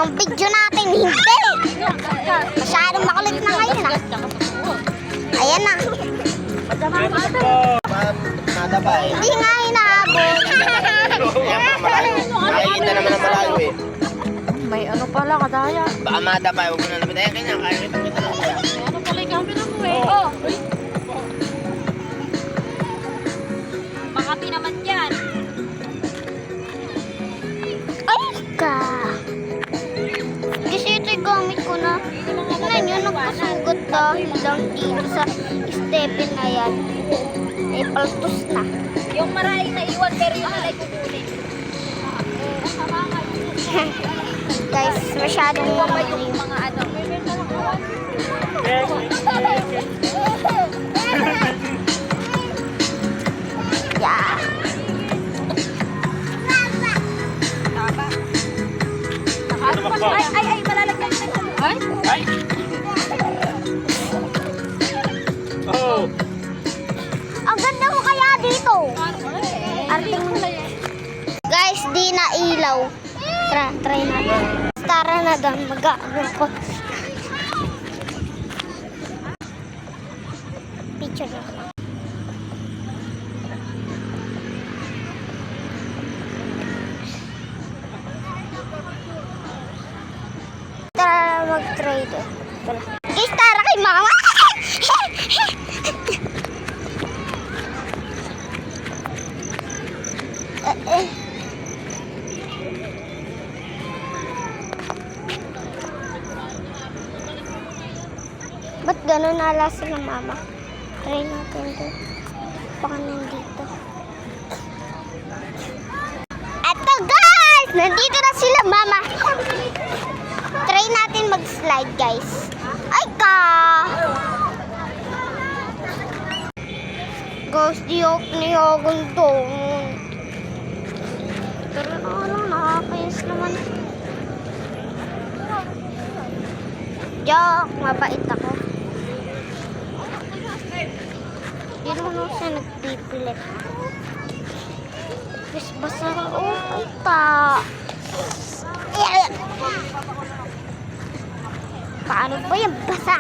Ang video natin, hindi. Masyadong makulit na ngayon ah. Ayan na. Nadabay. Hindi nga inaabot. Nakikita naman ang malayo eh. May ano pala, kadaya. Baka madabay, huwag mo na lapit. Ayan kanya, kaya kita kita lang. Ano pala yung gamit ako eh? Oh. Makati naman yan. Ay ka. Kasi ito yung gamit ko na. Tignan nyo, nagpasugot dahil lang dito sa Stephen na yan. May paltos na. Yung maraming naiwan pero yung nalay kukunin. Guys, masyadong Pa yung mga ano. yeah. Ay, malalagyan ko na. Ay? Oh! Ang ganda mo kaya dito. Arting guys, di na ilaw. Try natin. Tara na doon, mag-ano ko. Picture na. Tara mag-try doon. Guys, tara kay mama. Ba't gano'n nala sila mama? Try natin doon. Baka nandito. Eto guys! Nandito na sila mama. Try natin mag-slide guys. Ay ka! Guys, diyok-niyogon doon. Pero nakakayos naman. Joke, mabait ako. Hindi naman ako siya nagpipilit. Mas basa ka. Oh, ay ta. Paano ba yung basa?